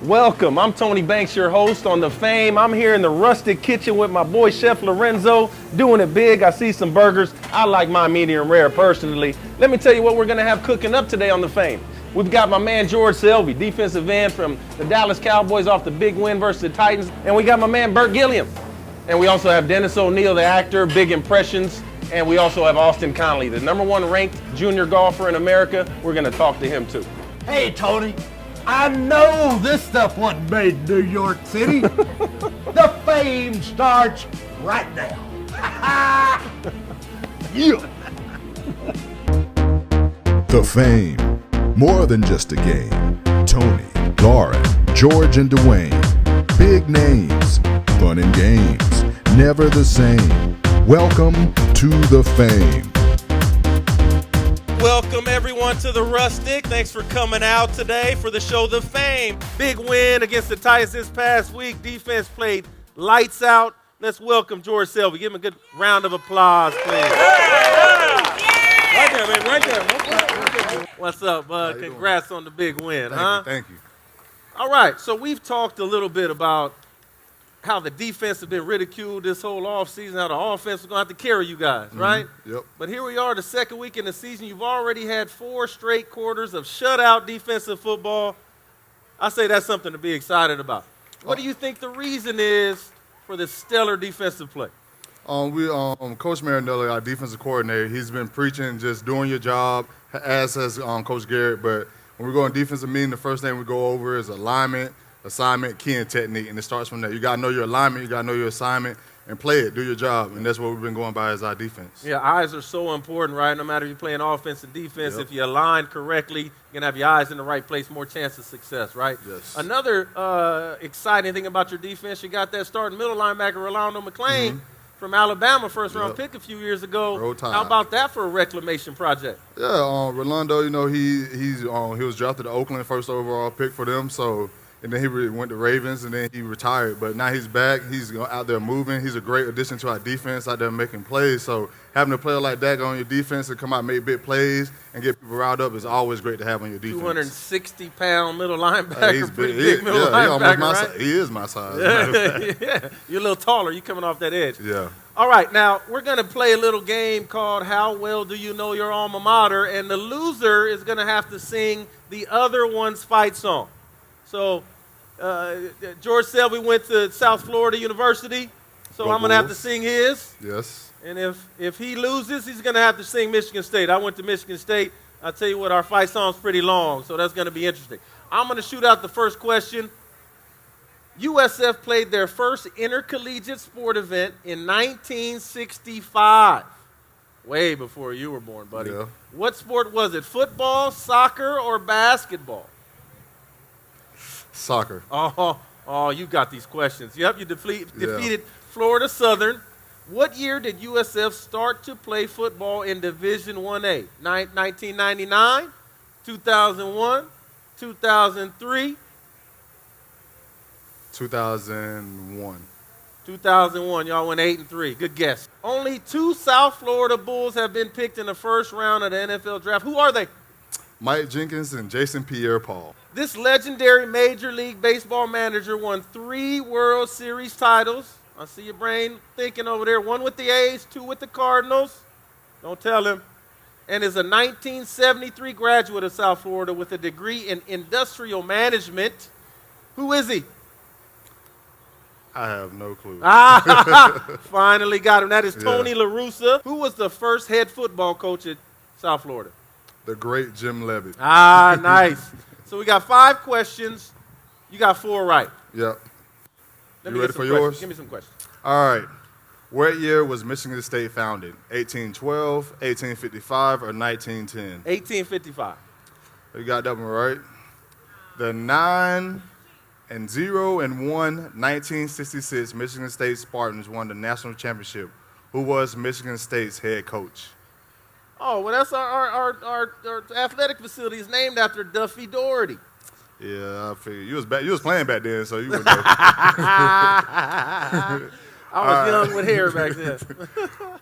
Welcome. I'm Tony Banks, your host on The Fame. I'm here in the Rustic Kitchen with my boy Chef Lorenzo, doing it big. I see some burgers. I like my medium rare personally. Let me tell you what we're going to have cooking up today on The Fame. We've got my man George Selvie, defensive end from the Dallas Cowboys off the big win versus the Titans. And we got my man Burt Gilliam. And we also have Dennis O'Neil, the actor, Big Impressions. And we also have Austin Connelly, the #1 ranked junior golfer in America. We're going to talk to him too. Hey, Tony, I know this stuff wasn't made in New York City. The Fame starts right now. Yeah. The Fame, more than just a game. Tony, Lauren, George, and Dwayne. Big names, fun and games, never the same. Welcome to The Fame. Welcome everyone to the Rustic. Thanks for coming out today for the show The Fame. Big win against the Titans this past week. Defense played lights out. Let's welcome George Selvie. Give him a good round of applause, please. Right there, man. Right there. What's up, bud? Congrats on the big win, Thank you. All right, so we've talked a little bit about how the defense has been ridiculed this whole offseason, how the offense is going to have to carry you guys, right? Yep. But here we are, the second week in the season. You've already had 4 straight quarters of shutout defensive football. I say that's something to be excited about. What do you think the reason is for this stellar defensive play? Coach Marinelli, our defensive coordinator, he's been preaching just doing your job, as has Coach Garrett. But when we go in defensive meeting, the first thing we go over is alignment, assignment, key, and technique, and it starts from there. You got to know your alignment, you got to know your assignment, and play it, do your job, and that's what we've been going by as our defense. Yeah, eyes are so important, right? No matter if you're playing offense and defense, Yep. if you align correctly, you're going to have your eyes in the right place, more chance of success, right? Yes. Another exciting thing about your defense, you got that starting middle linebacker, Rolando McClain, from Alabama, first-round pick a few years ago. Roll Tide. How about that for a reclamation project? Yeah, Rolando, he was drafted to Oakland, first overall pick for them, so. And then he went to Ravens, and then he retired. But now he's back. He's out there moving. He's a great addition to our defense, out there making plays. So having a player like that on your defense and come out and make big plays and get people riled up is always great to have on your defense. 260-pound middle linebacker, He's big middle linebacker, right? He is my size. Yeah, you're a little taller. You're coming off that edge. Yeah. All right, now we're going to play a little game called How Well Do You Know Your Alma Mater? And the loser is going to have to sing the other one's fight song. So George Selvie went to South Florida University, so Go I'm going to have to Bulls. sing his. Yes. And if he loses, he's going to have to sing Michigan State. I went to Michigan State. I'll tell you what, our fight song's pretty long, so that's going to be interesting. I'm going to shoot out the first question. USF played their first intercollegiate sport event in 1965. Way before you were born, buddy. Yeah. What sport was it? Football, soccer, or basketball? Soccer. Oh, you got these questions. Yep, you defeated Florida Southern. What year did USF start to play football in Division 1A? 1999, 2001, 2003? 2001. 2001. Y'all went 8-3. Good guess. Only 2 South Florida Bulls have been picked in the first round of the NFL draft. Who are they? Mike Jenkins and Jason Pierre-Paul. This legendary Major League Baseball manager won 3 World Series titles. I see your brain thinking over there. 1 with the A's, 2 with the Cardinals. Don't tell him. And is a 1973 graduate of South Florida with a degree in industrial management. Who is he? I have no clue. Finally got him. That is Tony La Russa. Who was the first head football coach at South Florida? The great Jim Levitt. Nice. So we got 5 questions. You got 4 right. Yep. Let You me ready get for some yours? questions. Give me some questions. All right. What year was Michigan State founded? 1812, 1855, or 1910? 1855. You got that one right. The 9-0-1 1966 Michigan State Spartans won the national championship. Who was Michigan State's head coach? Oh, well, that's our athletic facility is named after Duffy Doherty. Yeah, I figured you was playing back then, so you would know. I was young with hair back then.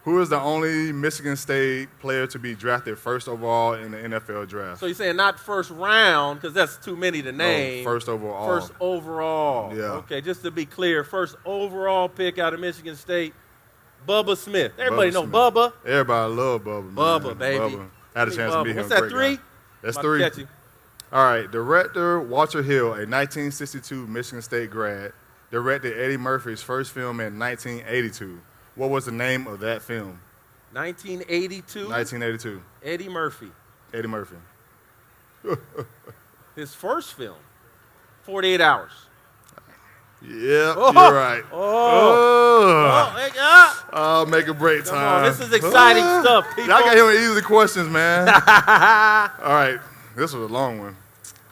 Who is the only Michigan State player to be drafted first overall in the NFL draft? So you're saying not first round, because that's too many to name. No, first overall. First overall. Yeah. Okay, just to be clear, first overall pick out of Michigan State, Bubba Smith. Everybody know Bubba. Everybody love Bubba, man. Bubba, baby. Bubba. I had a chance to meet him. What's that, Great 3? guy. That's 3. All right, director Walter Hill, a 1962 Michigan State grad, directed Eddie Murphy's first film in 1982. What was the name of that film? 1982? 1982. Eddie Murphy. Eddie Murphy. His first film, 48 Hours. Yeah, you're right. Oh, make a break time. Come on, this is exciting stuff, people. Y'all got him easy questions, man. All right, this was a long one.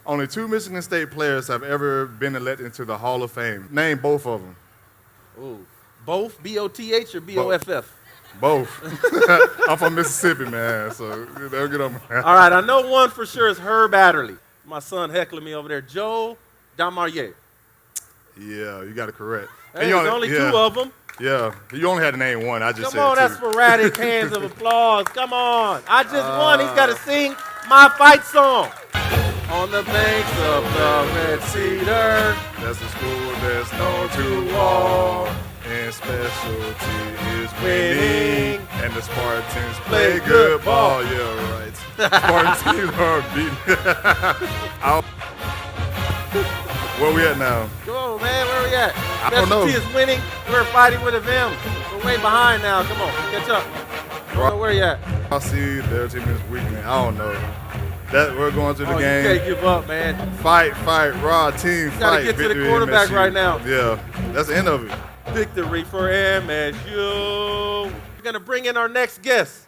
Only 2 Michigan State players have ever been elected into the Hall of Fame. Name both of them. Ooh. Both? B-O-T-H or B-O-F-F? Both. I'm from Mississippi, man, so they'll get on me. All right, I know one for sure is Herb Adderley. My son heckling me over there. Joe Damarier. Yeah, you got it correct. Hey, there's only 2 of them. Yeah, you only had to name one. I just said 2. Come on, that's sporadic hands of applause. Come on. I just won. He's got to sing my fight song. On the banks of the Red Cedar. That's the school that's known to all. And specialty is winning. And the Spartans play good ball. Yeah, right. Spartans are beating. Where we at now? Come on, man. Where we at? I don't know. Specialty is winning. We're fighting with a Vim. We're way behind now. Come on, catch up. I don't know where you at. I see their team is weakening. I don't know. That we're going to the game. You can't give up, man. Fight, raw team, fight. Gotta get to the quarterback right now. Yeah, that's the end of it. Victory for MSU. We're gonna bring in our next guest,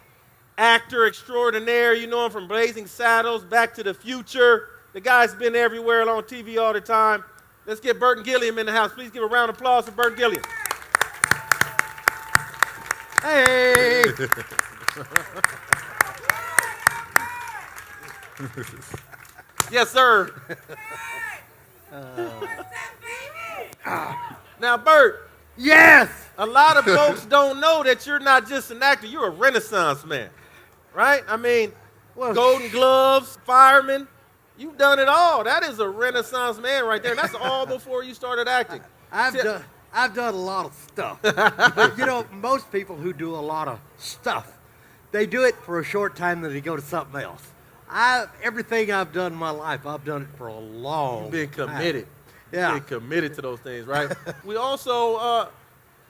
actor extraordinaire. You know him from Blazing Saddles, Back to the Future. The guy's been everywhere on TV all the time. Let's get Burton Gilliam in the house. Please give a round of applause for Burton Gilliam. Hey. Yes, sir. Now, Bert. Yes! A lot of folks don't know that you're not just an actor, you're a Renaissance man, right? I mean, Golden Gloves, fireman, you've done it all. That is a Renaissance man right there. That's all before you started acting. I've done a lot of stuff. But, you know, most people who do a lot of stuff, they do it for a short time, then they go to something else. Everything I've done in my life, I've done it for a long You've been committed. time. Yeah. Been committed to those things, right? We also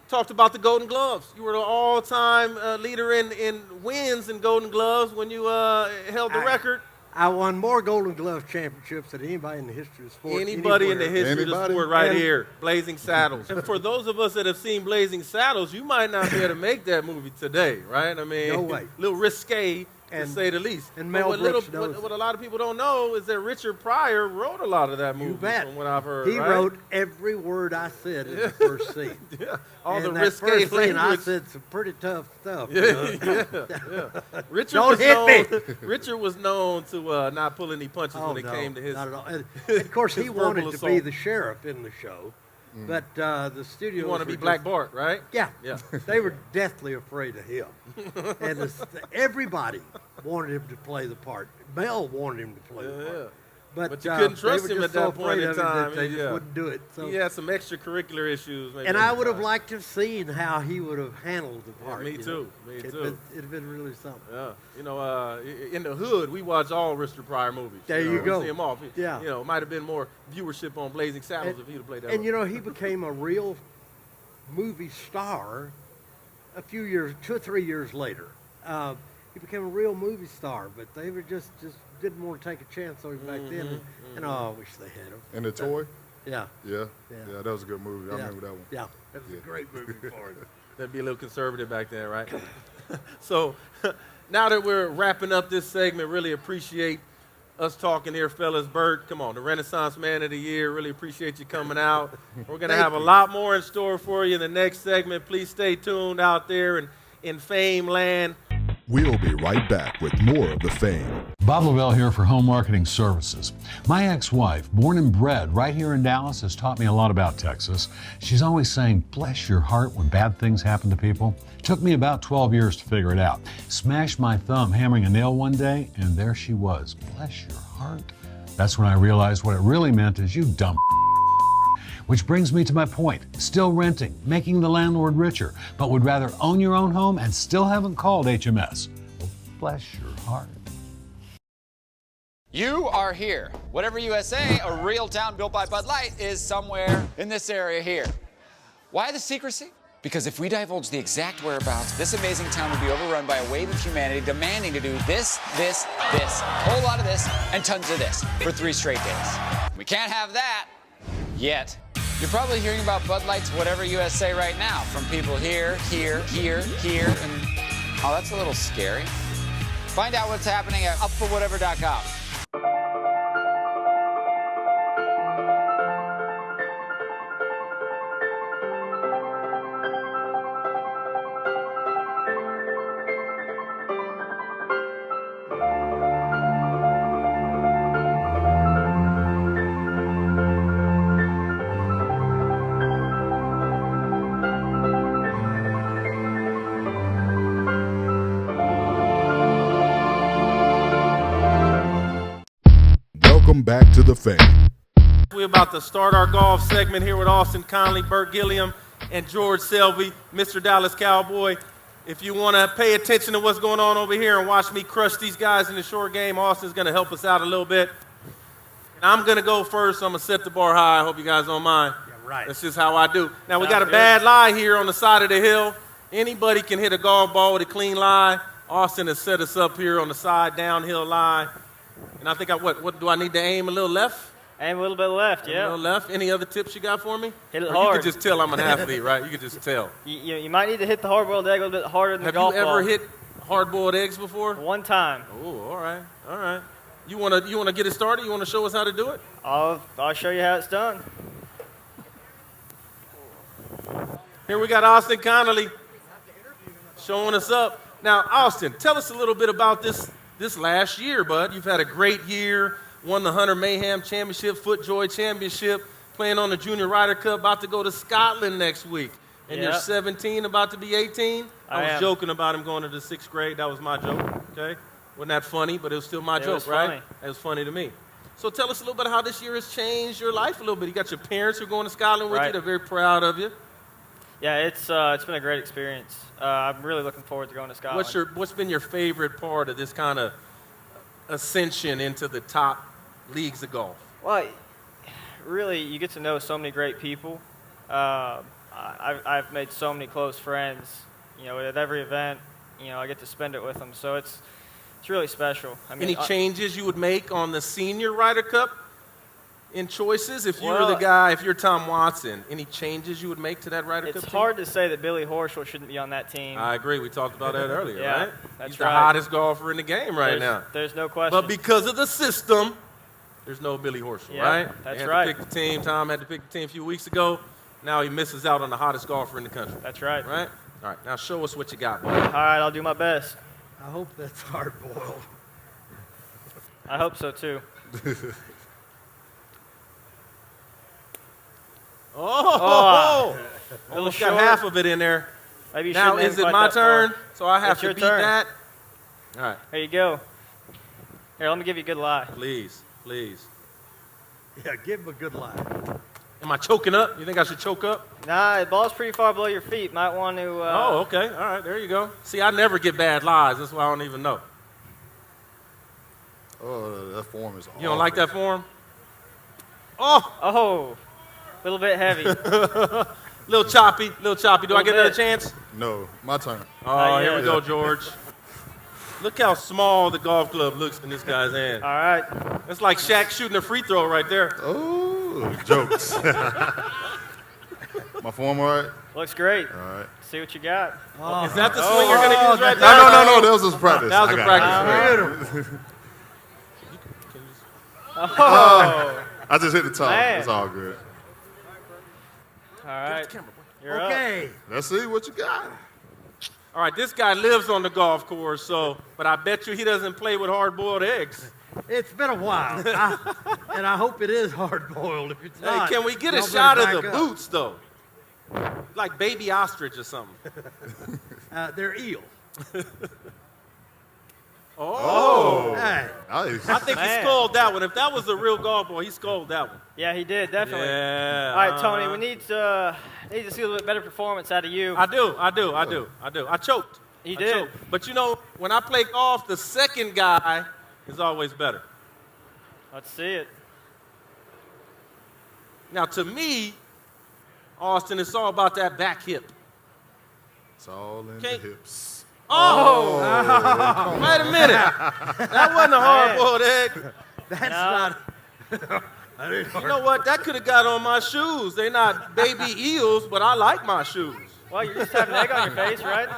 talked about the Golden Gloves. You were the all-time leader in wins in Golden Gloves when you held the record. I won more Golden Glove championships than anybody in the history of sport. Anybody in the history of the sport right here, Blazing Saddles. And for those of us that have seen Blazing Saddles, you might not be able to make that movie today, right? I mean, no way. A little risque, to say the least. And Mel Brooks knows. What a lot of people don't know is that Richard Pryor wrote a lot of that movie, from what I've heard. He wrote every word I said in the first scene. Yeah, all the that risque first language. scene, I said some pretty tough stuff. Yeah. Richard was known to not pull any punches when it came to his. Not at all. And of course, he wanted to be the sheriff in the show, but the studio. You want to be Black Bart, right? Yeah. Yeah. They were deathly afraid of him, and everybody wanted him to play the part. Mel wanted him to play the part. But you couldn't trust him at that point in time. They just wouldn't do it. So. He had some extracurricular issues. Maybe and I would have liked to have seen how he would have handled the part. Me too. It'd have been really something. Yeah. You know, in the hood, we watch all Richard Pryor movies. There you go. See him off. Yeah. You know, it might have been more viewership on Blazing Saddles if he'd have played that. And you know, he became a real movie star a few years, 2 or 3 years later. He became a real movie star, but they were just didn't want to take a chance on him back then. And I wish they had him. And The Toy? Yeah. Yeah, that was a good movie. I remember that one. Yeah, that was a great movie for him. That'd be a little conservative back then, right? So now that we're wrapping up this segment, really appreciate us talking here, fellas. Bert, come on, the Renaissance Man of the Year. Really appreciate you coming out. We're going to have a lot more in store for you in the next segment. Please stay tuned out there in Fame Land. We'll be right back with more of The Fame. Bob Lavelle here for Home Marketing Services. My ex-wife, born and bred right here in Dallas, has taught me a lot about Texas. She's always saying, bless your heart when bad things happen to people. It took me about 12 years to figure it out. Smashed my thumb hammering a nail one day, and there she was. Bless your heart. That's when I realized what it really meant is you dumb. Which brings me to my point. Still renting, making the landlord richer, but would rather own your own home and still haven't called HMS. Well, bless your heart. You are here. Whatever USA, a real town built by Bud Light, is somewhere in this area here. Why the secrecy? Because if we divulge the exact whereabouts, this amazing town would be overrun by a wave of humanity demanding to do this, a whole lot of this, and tons of this for 3 straight days. We can't have that yet. You're probably hearing about Bud Light's Whatever USA right now from people here, and oh, that's a little scary. Find out what's happening at upforwhatever.com. Welcome back to the Fame. We're about to start our golf segment here with Austin Connelly, Burt Gilliam, and George Selvie, Mr. Dallas Cowboy. If you want to pay attention to what's going on over here and watch me crush these guys in the short game, Austin's going to help us out a little bit. And I'm going to go first. I'm going to set the bar high. I hope you guys don't mind. Yeah, right. That's just how I do. Now, we got a bad lie here on the side of the hill. Anybody can hit a golf ball with a clean lie. Austin has set us up here on the side, downhill lie. And I think, what do I need to aim a little left? Aim a little bit left, yeah. A little left. Any other tips you got for me? Hit it Or hard. You can just tell I'm an athlete, right? You can just tell. You might need to hit the hard-boiled egg a little bit harder than the golf ball. Have you ever hit hard-boiled eggs before? One time. Oh, all right. You wanna get it started? You wanna show us how to do it? I'll show you how it's done. Here we got Austin Connelly showing us up. Now, Austin, tell us a little bit about this last year, bud. You've had a great year. Won the Hunter Mayhem Championship, FootJoy Championship, playing on the Junior Ryder Cup, about to go to Scotland next week. And You're 17, about to be 18? I was joking about him going to the 6th grade. That was my joke, okay? Wasn't that funny, but it was still my joke, right? Funny. It was funny to me. So tell us a little bit how this year has changed your life a little bit. You got your parents who are going to Scotland with you. They're very proud of you. Yeah, it's been a great experience. I'm really looking forward to going to Scotland. What's been your favorite part of this kind of ascension into the top leagues of golf? Well, really, you get to know so many great people. I've made so many close friends. You know, at every event, I get to spend it with them. So it's really special. I mean, any changes you would make on the Senior Ryder Cup in choices? If you were the guy, if you're Tom Watson, any changes you would make to that Ryder Cup team? It's hard to say that Billy Horschel shouldn't be on that team. I agree. We talked about that earlier, right? That's He's the hottest golfer in the game now. There's no question. But because of the system, there's no Billy Horschel, right? That's They right. had to pick the team. Tom had to pick the team a few weeks ago. Now he misses out on the hottest golfer in the country. That's right. Right? All right. Now show us what you got, boy. All right, I'll do my best. I hope that's hard-boiled. I hope so, too. Almost got half of it in there. Maybe you now, shouldn't is it quite my that turn? far. So I have It's to your beat turn. that? All right. Here you go. Here, let me give you a good lie. Please, please. Yeah, give him a good line. Am I choking up? You think I should choke up? Nah, the ball's pretty far below your feet. Might want to... Oh, okay. All right, there you go. See, I never get bad lies. That's why I don't even know. Oh, that form is awful. You don't like that form? Oh! A little bit heavy. Little choppy. Do I get another chance? No, my turn. Oh, here we go, George. Look how small the golf club looks in this guy's hand. All right. It's like Shaq shooting a free throw right there. Oh, jokes. My form all right? Looks great. All right. See what you got. Is that the swing you're going to use right there? No, that was just practice. That was a practice. Beautiful. I just hit the top. Man. It's all good. All right. You're up. Okay. Let's see what you got. All right, this guy lives on the golf course, but I bet you he doesn't play with hard-boiled eggs. It's been a while, and I hope it is hard-boiled. If it's not, Hey, can we get a y'all shot better of the back up. boots, though? Like baby ostrich or something. They're eel. Oh. Hey, Nice. I think he Man. sculled that one. If that was a real golf ball, he sculled that one. Yeah, he did, definitely. Yeah. All right, Tony, we need to see a little bit better performance out of you. I do. I choked. He I did. choked. But you know, when I play golf, the second guy is always better. Let's see it. Now, to me, Austin, it's all about that back hip. It's all in Can't- the hips. Oh! Wait a minute. That wasn't a hard-boiled egg. that's No. not. You know what? That could have got on my shoes. They're not baby eels, but I like my shoes. Well, you just have an egg on your face, right?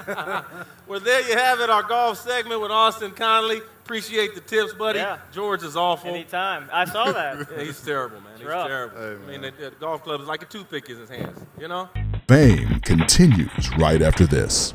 Well, there you have it, our golf segment with Austin Connelly. Appreciate the tips, buddy. Yeah. George is awful. Anytime. I saw that. Yeah, he's terrible, man. He's rough. terrible. Hey, I mean, man. the golf club is like a toothpick in his hands, you know? Fame continues right after this.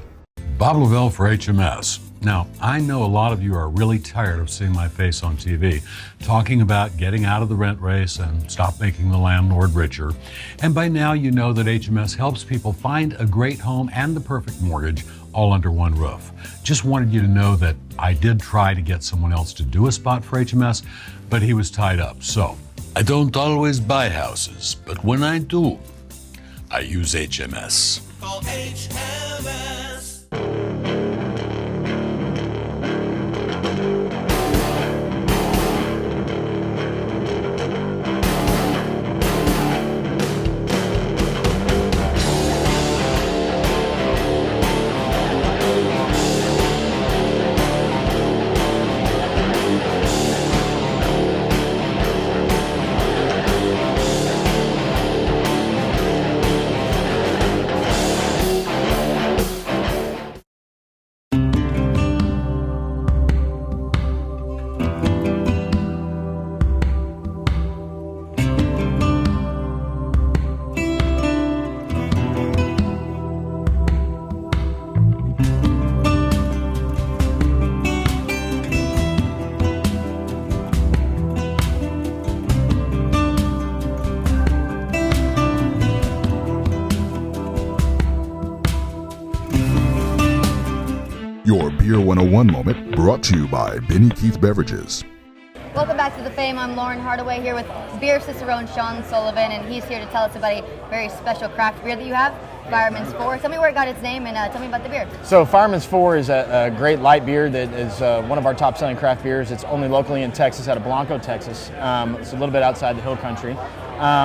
Bob Lavelle for HMS. Now, I know a lot of you are really tired of seeing my face on TV talking about getting out of the rent race and stop making the landlord richer. And by now you know that HMS helps people find a great home and the perfect mortgage all under one roof. Just wanted you to know that I did try to get someone else to do a spot for HMS, but he was tied up. So, I don't always buy houses, but when I do, I use HMS. Call HMS. Your Beer 101 moment brought to you by Benny Keith Beverages. Welcome back to The Fame. I'm Lauren Hardaway here with beer cicerone Sean Sullivan, and he's here to tell us about a very special craft beer that you have, Fireman's 4. Tell me where it got its name and tell me about the beer. So Fireman's 4 is a great light beer that is one of our top selling craft beers. It's only locally in Texas, out of Blanco, Texas. It's a little bit outside the hill country.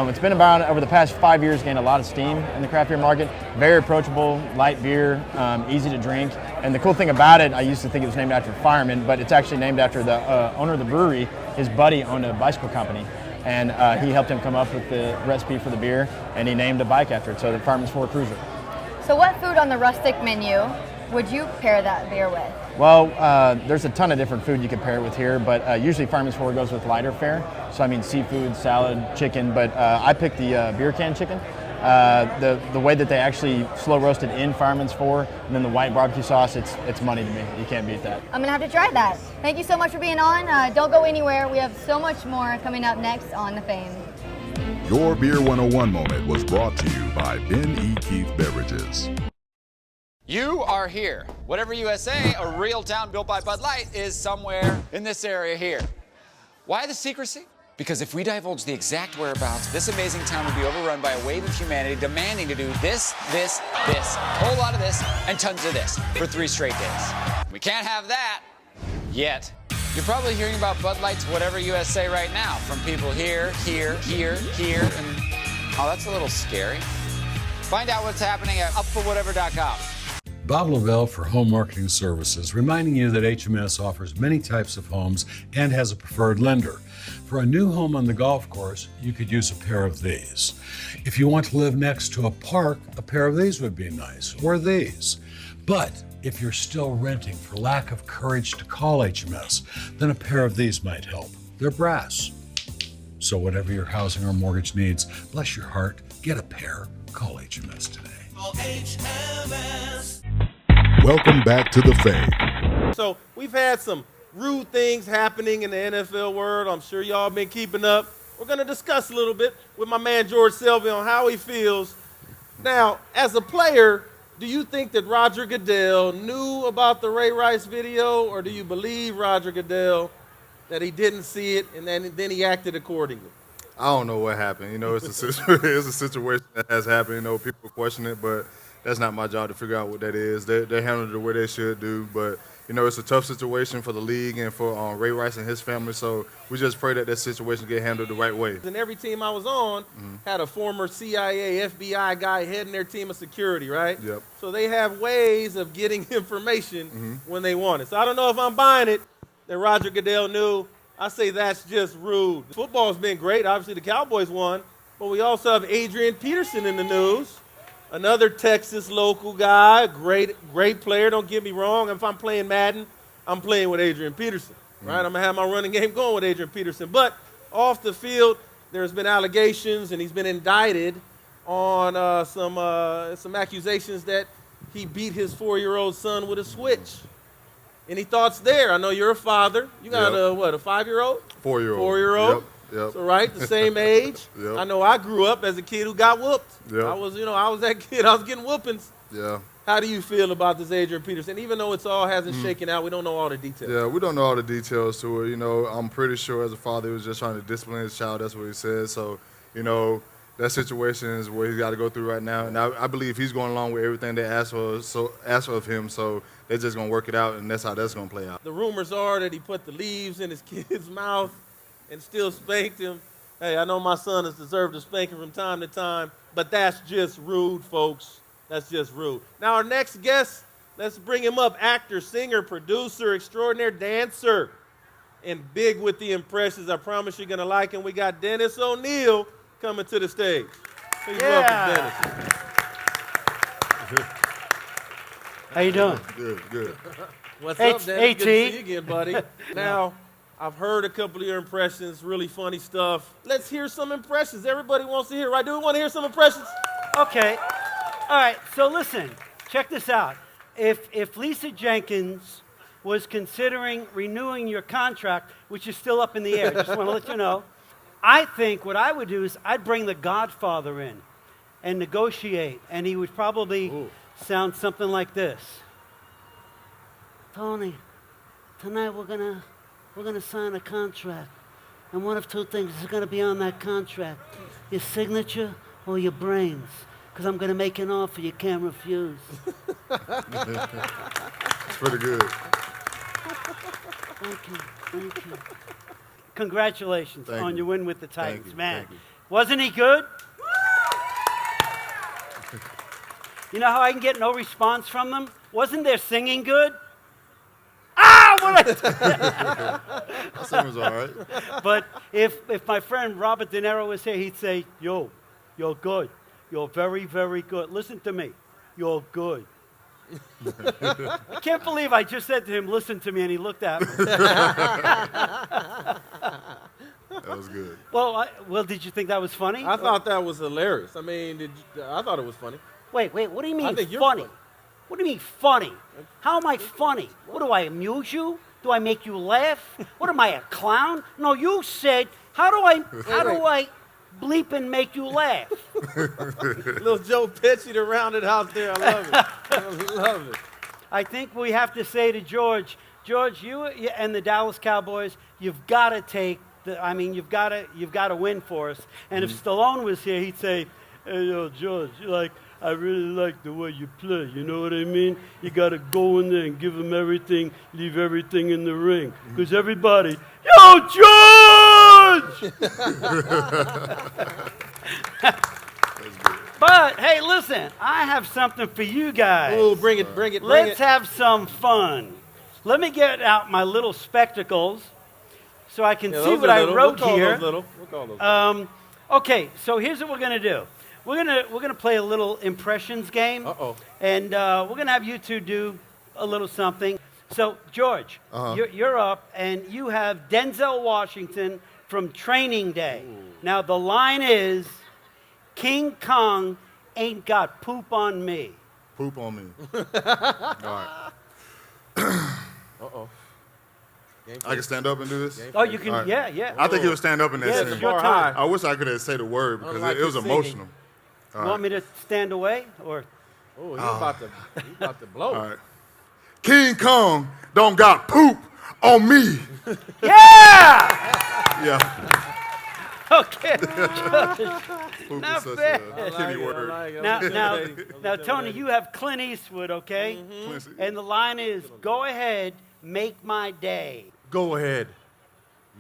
It's been about, over the past 5 years, gained a lot of steam in the craft beer market. Very approachable, light beer, easy to drink. And the cool thing about it, I used to think it was named after a fireman, but it's actually named after the owner of the brewery. His buddy owned a bicycle company, and he helped him come up with the recipe for the beer, and he named a bike after it, so the Fireman's 4 Cruiser. So what food on the rustic menu would you pair that beer with? Well, there's a ton of different food you can pair it with here, but usually Fireman's 4 goes with lighter fare. So I mean seafood, salad, chicken, but I picked the beer can chicken. The way that they actually slow roast it in Fireman's 4, and then the white barbecue sauce, it's money to me. You can't beat that. I'm gonna have to try that. Thank you so much for being on. Don't go anywhere. We have so much more coming up next on The Fame. Your Beer 101 moment was brought to you by Ben E. Keith Beverages. You are here. Whatever USA, a real town built by Bud Light, is somewhere in this area here. Why the secrecy? Because if we divulge the exact whereabouts, this amazing town would be overrun by a wave of humanity demanding to do this, a whole lot of this, and tons of this for 3 straight days. We can't have that yet. You're probably hearing about Bud Light's Whatever USA right now from people here, and oh, that's a little scary. Find out what's happening at upforwhatever.com. Bob Lavelle for Home Marketing Services, reminding you that HMS offers many types of homes and has a preferred lender. For a new home on the golf course, you could use a pair of these. If you want to live next to a park, a pair of these would be nice, or these. But if you're still renting for lack of courage to call HMS, then a pair of these might help. They're brass. So whatever your housing or mortgage needs, bless your heart, get a pair. Call HMS today. Call HMS. Welcome back to the Fame. So we've had some rude things happening in the NFL world. I'm sure y'all been keeping up. We're going to discuss a little bit with my man George Selvie on how he feels. Now, as a player, do you think that Roger Goodell knew about the Ray Rice video, or do you believe Roger Goodell that he didn't see it and then he acted accordingly? I don't know what happened. You know, it's a situation that has happened. You know, people question it, but that's not my job to figure out what that is. They handled it the way they should do, but you know, it's a tough situation for the league and for Ray Rice and his family. So we just pray that that situation get handled the right way. And every team I was on had a former CIA, FBI guy heading their team of security, right? Yep. So they have ways of getting information when they want it. So I don't know if I'm buying it that Roger Goodell knew. I say that's just rude. Football's been great. Obviously, the Cowboys won. But we also have Adrian Peterson in the news. Another Texas local guy, great player, don't get me wrong. If I'm playing Madden, I'm playing with Adrian Peterson, right? I'm going to have my running game going with Adrian Peterson. But off the field, there's been allegations, and he's been indicted on some accusations that he beat his 4-year-old son with a switch. Any thoughts there? I know you're a father. You got a 5-year-old? 4-year-old. 4-year-old? Yep. So, right, the same age. Yep. I know I grew up as a kid who got whooped. Yep. I was that kid. I was getting whoopings. Yeah. How do you feel about this Adrian Peterson? Even though it's all hasn't shaken out, we don't know all the details. Yeah, we don't know all the details to it. You know, I'm pretty sure as a father he was just trying to discipline his child. That's what he said. So, you know, that situation is what he's got to go through right now. And I believe he's going along with everything they asked for of him. So they're just going to work it out, and that's how that's going to play out. The rumors are that he put the leaves in his kid's mouth and still spanked him. Hey, I know my son has deserved a spanking from time to time, but that's just rude, folks. That's just rude. Now, our next guest, let's bring him up. Actor, singer, producer, extraordinary dancer, and big with the impressions. I promise you're going to like him. We got Dennis O'Neil coming to the stage. Please welcome Dennis. How you doing? Good. What's up, Dennis? Hey, Good to see you again, buddy. Now, I've heard a couple of your impressions, really funny stuff. Let's hear some impressions. Everybody wants to hear, right? Do we want to hear some impressions? Okay. All right. So listen, check this out. If Lisa Jenkins was considering renewing your contract, which is still up in the air, just want to let you know, I think what I would do is I'd bring the Godfather in and negotiate, and he would probably sound something like this. Tony, tonight we're gonna sign a contract, and one of two things is going to be on that contract: your signature or your brains. Because I'm going to make an offer you can't refuse. It's pretty good. Thank you. Congratulations Thank on you. your win with the Titans, Thank you. man. Thank you. Wasn't he good? You know how I can get no response from them? Wasn't their singing good? That seems all right. But if my friend Robert De Niro was here, he'd say, yo, you're good. You're very, very good. Listen to me. You're good. I can't believe I just said to him, listen to me, and he looked at me. That was good. Well, did you think that was funny? I thought that was hilarious. I mean, I thought it was funny. Wait, what do you mean I think you're funny? funny. What do you mean funny? How am I funny? What, do I amuse you? Do I make you laugh? What, am I a clown? No, you said, how do I bleep and make you laugh? Little Joe Pesci to round it out there. I love it. I love it. I think we have to say to George, you and the Dallas Cowboys, you've got to you've got to win for us. And if Stallone was here, he'd say, hey, yo, George, I really like the way you play. You know what I mean? You got to go in there and give them everything, leave everything in the ring. Because everybody, yo, George! But, hey, listen, I have something for you guys. Oh, bring it. Let's have some fun. Let me get out my little spectacles so I can see what I wrote here. We'll call those. Okay, so here's what we're going to do. We're gonna play a little impressions game. And we're gonna have you two do a little something. So George, you're up, and you have Denzel Washington from Training Day. Ooh. Now the line is, King Kong ain't got poop on me. Poop on me. All right. Uh-oh. I can stand up and do this? Oh, you can, All right. yeah. I think he'll stand up in that Yeah, scene. it's your time. I wish I could have said the word because Unlike it was the singing. emotional. You want me to stand away or? Oh, he's about to blow. All right. King Kong don't got poop on me. Yeah! Yeah. Okay. Poop Not is such bad. a kitty word. Now, Tony, you have Clint Eastwood, okay? And the line is, go ahead, make my day. Go ahead,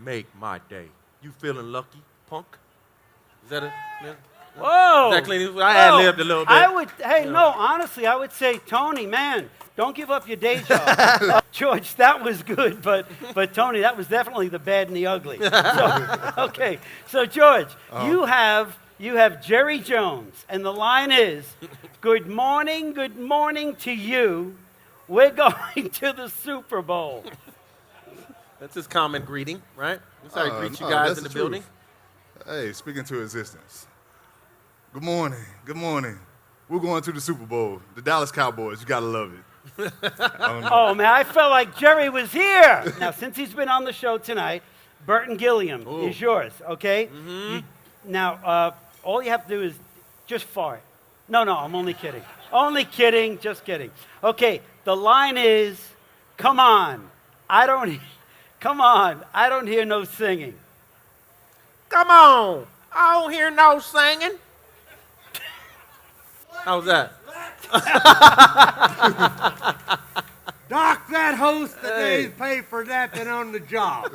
make my day. You feeling lucky, punk? Is that it? Yeah. Whoa! Exactly. I ad-libbed a little bit. Honestly, I would say, Tony, man, don't give up your day job. George, that was good, but Tony, that was definitely the bad and the ugly. So, okay, so George, you have Jerry Jones, and the line is, good morning to you. We're going to the Super Bowl. That's his common greeting, right? That's how he greets you No, guys that's in the the building. truth. Hey, speaking to existence. Good morning. Good morning. We're going to the Super Bowl. The Dallas Cowboys. You got to love it. Oh, man, I felt like Jerry was here. Now, since he's been on the show tonight, Burton Gilliam is yours, okay? Now, all you have to do is just fart. No, I'm only kidding. Only kidding, just kidding. Okay, the line is, come on, I don't hear no singing. Come on, I don't hear no singing. How's that? Doc, that host today's paid for napping on the job.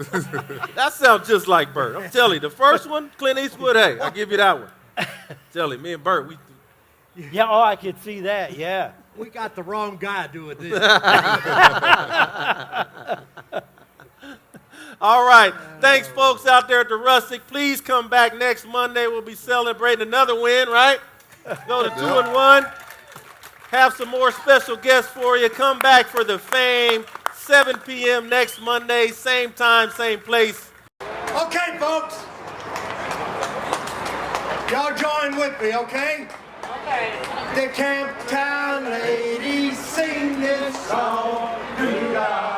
That sounds just like Bert. I'm telling you, the first one, Clint Eastwood, hey, I'll give you that one. Tell you, me and Bert, we... Yeah, I could see that, yeah. We got the wrong guy doing this. All right. Thanks, folks out there at the Rustic. Please come back next Monday. We'll be celebrating another win, right? Go to 2-1. Have some more special guests for you. Come back for the Fame, 7 p.m. next Monday, same time, same place. Okay, folks. Y'all join with me, okay? Okay. The Camptown ladies sing this song. Doo-dah.